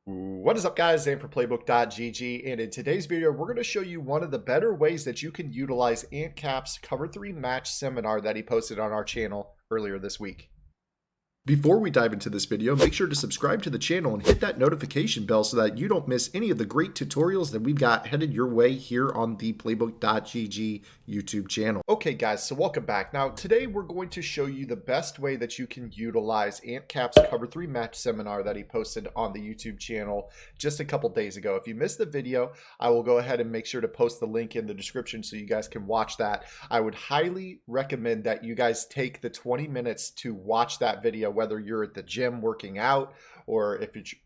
What is up, guys? Zane for Playbook.gg, and in today's video we're going to show you one of the better ways that you can utilize Ant Cap's Cover 3 match seminar that he posted on our channel earlier this week. Before we dive into this video, make sure to subscribe to the channel and hit that notification bell so that you don't miss any of the great tutorials that we've got headed your way here on the Playbook.gg YouTube channel. Okay guys, so welcome back. Now today we're going to show you the best way that you can utilize Ant Cap's Cover 3 match seminar that he posted on the YouTube channel just a couple days ago. If you missed the video, I will go ahead and make sure to post the link in the description so you guys can watch that. I would highly recommend that you guys take the 20 minutes to watch that video, whether you're at the gym working out or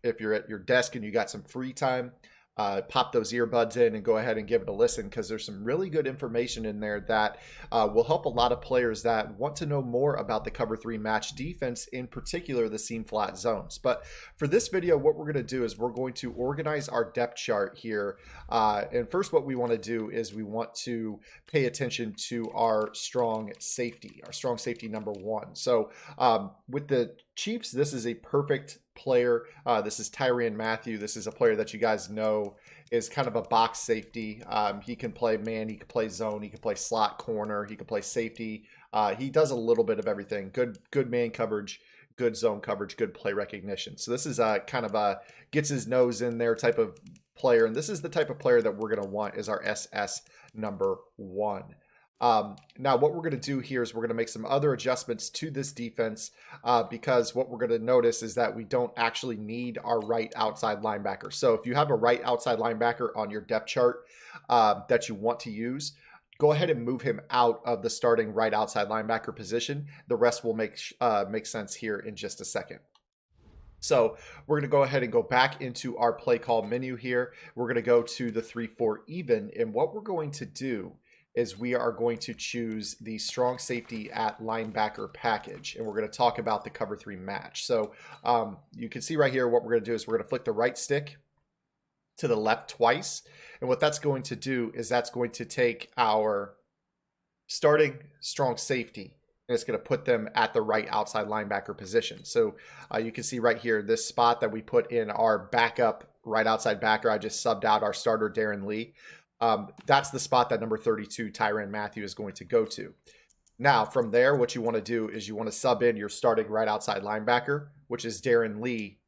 if you're at your desk and you got some free time. Pop those earbuds in and go ahead and give it a listen, because there's some really good information in there that will help a lot of players that want to know more about the Cover 3 match defense, in particular the seam flat zones. But for this video, what we're going to do is we're going to organize our depth chart here. And first, what we want to do is we want to pay attention to our strong safety number 1. So with the Chiefs, this is a perfect player. This is Tyrann Mathieu. This is a player that you guys know is kind of a box safety. He can play man, he can play zone, he can play slot corner, he can play safety. He does a little bit of everything. Good man coverage, good zone coverage, good play recognition. So this is a kind of a gets his nose in there type of player, and this is the type of player that we're going to want as our SS number 1. Now what we're going to do here is we're going to make some other adjustments to this defense, because what we're going to notice is that we don't actually need our right outside linebacker. So if you have a right outside linebacker on your depth chart that you want to use, go ahead and move him out of the starting right outside linebacker position. The rest will make sense here in just a second. So we're going to go ahead and go back into our play call menu here. We're going to go to the 3-4 even, and what we're going to do is we are going to choose the strong safety at linebacker package, and we're going to talk about the Cover 3 match. So you can see right here what we're going to do is we're going to flick the right stick to the left twice, and what that's going to do is that's going to take our starting strong safety and it's going to put them at the right outside linebacker position. So you can see right here this spot that we put in our backup right outside backer. I just subbed out our starter Darren Lee. That's the spot that number 32 Tyrann Mathieu is going to go to. Now from there, what you want to do is you want to sub in your starting right outside linebacker, which is Darren Lee.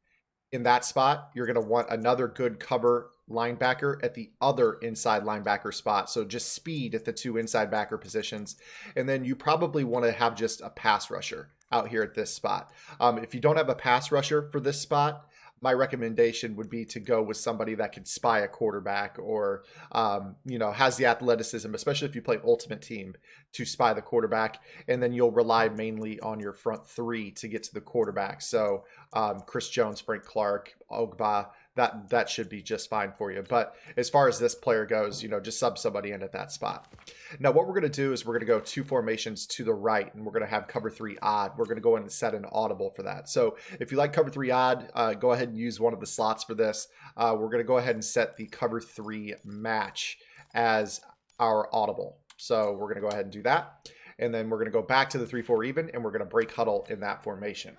In that spot, you're going to want another good cover linebacker at the other inside linebacker spot. So just speed at the 2 inside backer positions. And then you probably want to have just a pass rusher out here at this spot. If you don't have a pass rusher for this spot, my recommendation would be to go with somebody that can spy a quarterback or, has the athleticism, especially if you play Ultimate Team, to spy the quarterback. And then you'll rely mainly on your front 3 to get to the quarterback. So Chris Jones, Frank Clark, Ogba, that should be just fine for you. But as far as this player goes, just sub somebody in at that spot. Now what we're going to do is we're going to go 2 formations to the right, and we're going to have Cover 3 odd. We're going to go in and set an audible for that. So if you like Cover 3 odd, go ahead and use one of the slots for this. We're going to go ahead and set the Cover 3 match as our audible. So we're going to go ahead and do that. And then we're going to go back to the 3-4 even, and we're going to break huddle in that formation.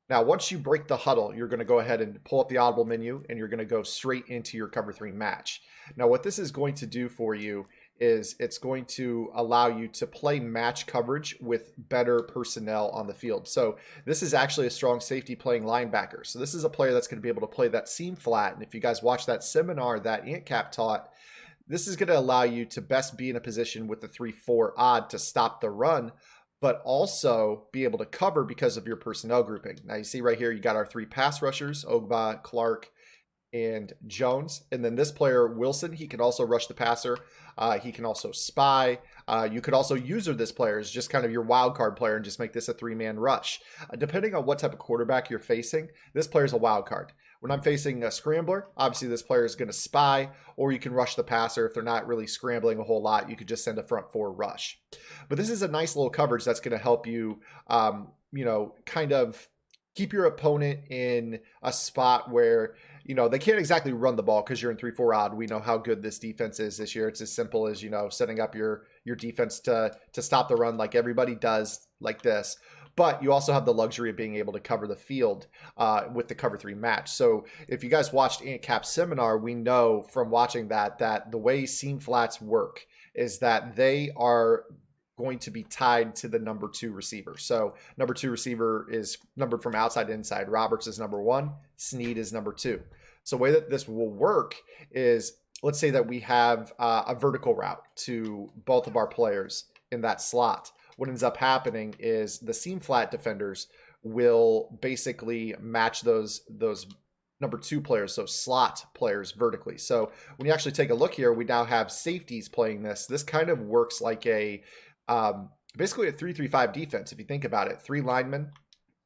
Now, once you break the huddle, you're going to go ahead and pull up the audible menu, and you're going to go straight into your Cover 3 match. Now, what this is going to do for you is it's going to allow you to play match coverage with better personnel on the field. So this is actually a strong safety playing linebacker. So this is a player that's going to be able to play that seam flat. And if you guys watch that seminar that Ant Cap taught, this is going to allow you to best be in a position with the 3-4 odd to stop the run, but also be able to cover because of your personnel grouping. Now you see right here, you got our 3 pass rushers, Ogba, Clark, and Jones. And then this player, Wilson, he can also rush the passer. He can also spy. You could also use this player as just kind of your wild card player and just make this a 3-man rush. Depending on what type of quarterback you're facing, this player is a wild card. When I'm facing a scrambler, obviously this player is going to spy, or you can rush the passer. If they're not really scrambling a whole lot, you could just send a front 4 rush. But this is a nice little coverage that's going to help you, kind of keep your opponent in a spot where, they can't exactly run the ball because you're in 3-4 odd. We know how good this defense is this year. It's as simple as, setting up your defense to stop the run like everybody does like this. but you also have the luxury of being able to cover the field with the cover 3 match. So if you guys watched Ant Cap's seminar, we know from watching that the way seam flats work is that they are going to be tied to the number 2 receiver. So number 2 receiver is numbered from outside to inside. Roberts is number 1, Snead is number 2. So the way that this will work is, let's say that we have a vertical route to both of our players in that slot. What ends up happening is the seam flat defenders will basically match those number 2 players, so slot players vertically. So when you actually take a look here, we now have safeties playing this. This kind of works like a basically a 3-3-5 defense. If you think about it, 3 linemen,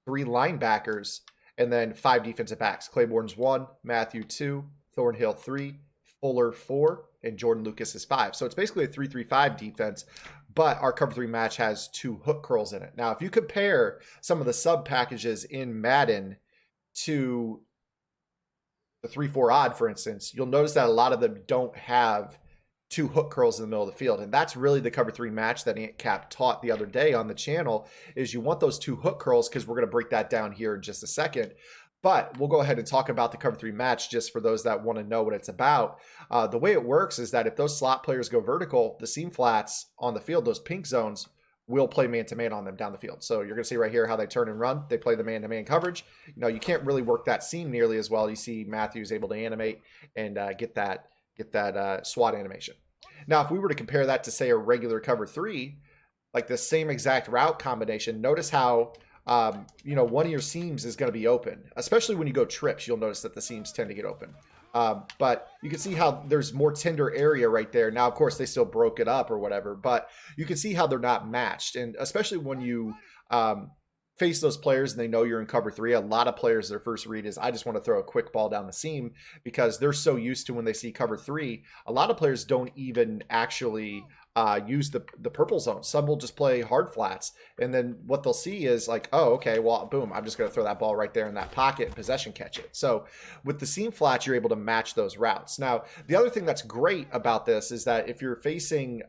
3 linebackers, and then 5 defensive backs. Claiborne's 1, Matthew 2, Thornhill 3, Fuller 4, and Jordan Lucas is 5. So it's basically a 3-3-5 defense, but our cover 3 match has 2 hook curls in it. Now, if you compare some of the sub packages in Madden to the 3-4 odd, for instance, you'll notice that a lot of them don't have 2 hook curls in the middle of the field. And that's really the cover 3 match that Ant Cap taught the other day on the channel, is you want those 2 hook curls, because we're going to break that down here in just a second. But we'll go ahead and talk about the cover 3 match just for those that want to know what it's about. The way it works is that if those slot players go vertical, the seam flats on the field, those pink zones, will play man-to-man on them down the field. So you're going to see right here how they turn and run. They play the man-to-man coverage. You know, you can't really work that seam nearly as well. You see Matthews able to animate and get that SWAT animation. Now, if we were to compare that to, say, a regular cover 3, like the same exact route combination, notice how you know, one of your seams is going to be open, especially when you go trips. You'll notice that the seams tend to get open. But you can see how there's more tender area right there. Now, of course, they still broke it up or whatever, but you can see how they're not matched. And especially when you face those players and they know you're in cover 3, a lot of players, their first read is, I just want to throw a quick ball down the seam, because they're so used to when they see cover 3. A lot of players don't even actually use the purple zone. Some will just play hard flats, and then what they'll see is like, oh, okay, well, boom, I'm just going to throw that ball right there in that pocket and possession catch it. So with the seam flats, you're able to match those routes. Now, the other thing that's great about this is that if you're facing,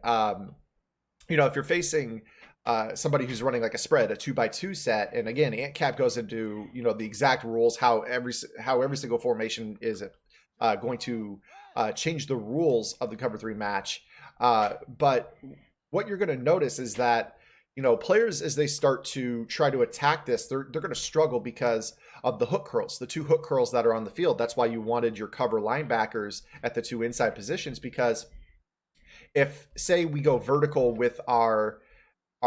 you know, if you're facing somebody who's running like a spread, a 2x2 set, and again, Ant Cap goes into, you know, the exact rules, how every single formation is going to change the rules of the cover 3 match. But what you're going to notice is that, you know, players, as they start to try to attack this, they're going to struggle because of the hook curls, the 2 hook curls that are on the field. That's why you wanted your cover linebackers at the 2 inside positions, because if, say, we go vertical with our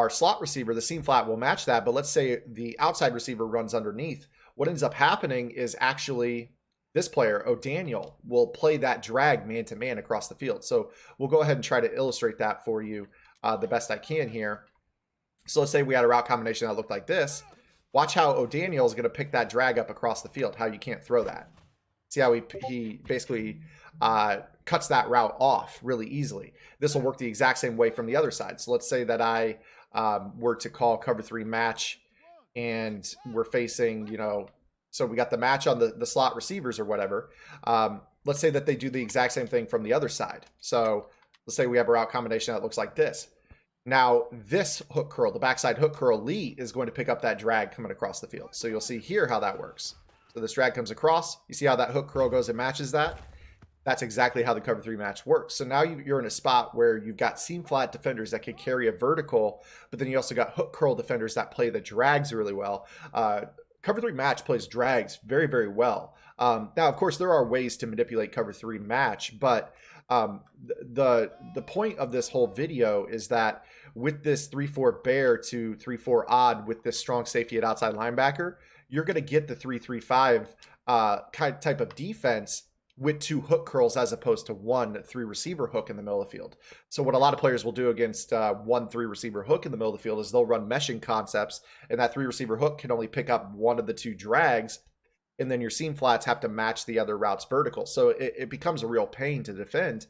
slot receiver, the seam flat will match that. But let's say the outside receiver runs underneath. What ends up happening is actually this player, O'Daniel, will play that drag man-to-man across the field. So we'll go ahead and try to illustrate that for you the best I can here. So let's say we had a route combination that looked like this. Watch how O'Daniel is going to pick that drag up across the field, how you can't throw that. See how he basically cuts that route off really easily. This will work the exact same way from the other side. So let's say that I were to call cover 3 match, and we're facing, you know, so we got the match on the slot receivers or whatever. Let's say that they do the exact same thing from the other side. So let's say we have a route combination that looks like this. Now, this hook curl, the backside hook curl, Lee is going to pick up that drag coming across the field. So you'll see here how that works. So this drag comes across. You see how that hook curl goes and matches that? That's exactly how the cover 3 match works. So now you're in a spot where you've got seam flat defenders that can carry a vertical, but then you also got hook curl defenders that play the drags really well. Cover 3 match plays drags very, very well. Now, of course, there are ways to manipulate cover 3 match, but the point of this whole video is that with this 3-4 bear to 3-4 odd with this strong safety at outside linebacker, you're going to get the 3-3-5 type of defense with 2 hook curls as opposed to 1 3 receiver hook in the middle of the field. So what a lot of players will do against 1 3 receiver hook in the middle of the field is they'll run meshing concepts, and that 3 receiver hook can only pick up 1 of the 2 drags, and then your seam flats have to match the other routes vertical. So it becomes a real pain to defend,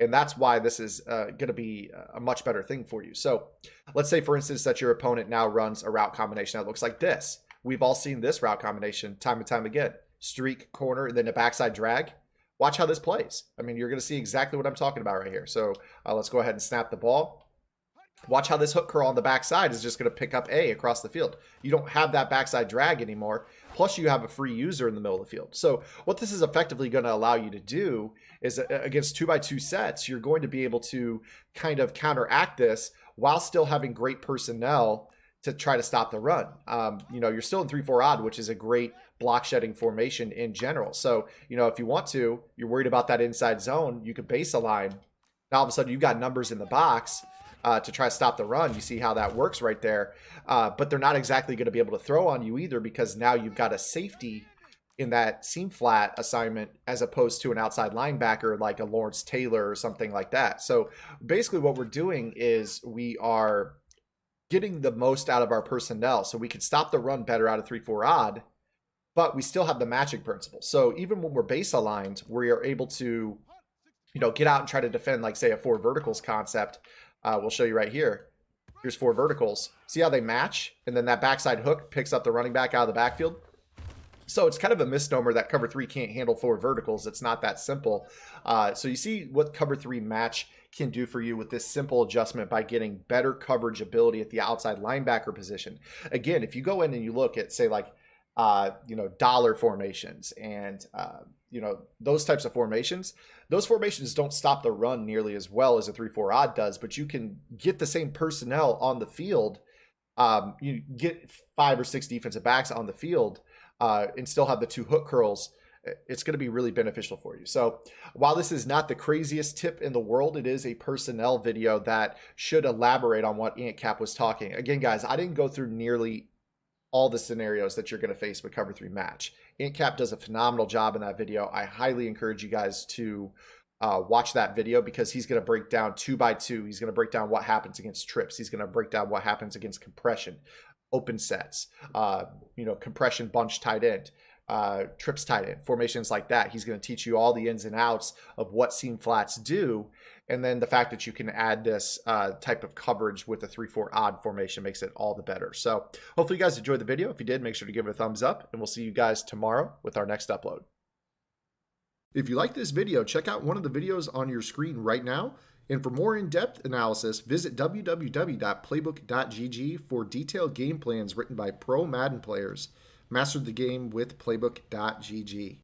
and that's why this is going to be a much better thing for you. So let's say, for instance, that your opponent now runs a route combination that looks like this. We've all seen this route combination time and time again. Streak, corner, and then a backside drag. Watch how this plays. I mean, you're going to see exactly what I'm talking about right here. So let's go ahead and snap the ball. Watch how this hook curl on the backside is just going to pick up A across the field. You don't have that backside drag anymore. Plus, you have a free user in the middle of the field. So what this is effectively going to allow you to do is against 2x2 sets, you're going to be able to kind of counteract this while still having great personnel to try to stop the run. You know, you're still in 3-4 odd, which is a great block shedding formation in general. So, you know, if you want to, you're worried about that inside zone, you could base align. Now, all of a sudden, you've got numbers in the box to try to stop the run. You see how that works right there. But they're not exactly going to be able to throw on you either, because now you've got a safety in that seam flat assignment as opposed to an outside linebacker like a Lawrence Taylor or something like that. So basically what we're doing is we are getting the most out of our personnel so we can stop the run better out of 3-4 odd, but we still have the matching principle. So even when we're base aligned, we are able to, you know, get out and try to defend, like, say, a 4 verticals concept. We'll show you right here. Here's 4 verticals. See how they match? And then that backside hook picks up the running back out of the backfield. So it's kind of a misnomer that cover 3 can't handle 4 verticals. It's not that simple. So you see what cover 3 match can do for you with this simple adjustment by getting better coverage ability at the outside linebacker position. Again, if you go in and you look at, say, like, you know, dollar formations and, you know, those types of formations, those formations don't stop the run nearly as well as a 3-4 odd does, but you can get the same personnel on the field. You get 5 or 6 defensive backs on the field and still have the 2 hook curls. It's going to be really beneficial for you. So while this is not the craziest tip in the world, it is a personnel video that should elaborate on what Ant Cap was talking. Again, guys, I didn't go through nearly all the scenarios that you're going to face with cover 3 match. Ant Cap does a phenomenal job in that video. I highly encourage you guys to watch that video, because he's going to break down 2x2. He's going to break down what happens against trips. He's going to break down what happens against compression, open sets, you know, compression bunch tight end, trips tight end, formations like that. He's going to teach you all the ins and outs of what seam flats do. And then the fact that you can add this type of coverage with a 3-4 odd formation makes it all the better. So hopefully you guys enjoyed the video. If you did, make sure to give it a thumbs up, and we'll see you guys tomorrow with our next upload. If you like this video, check out one of the videos on your screen right now. And for more in-depth analysis, visit www.playbook.gg for detailed game plans written by pro Madden players. Master the game with playbook.gg.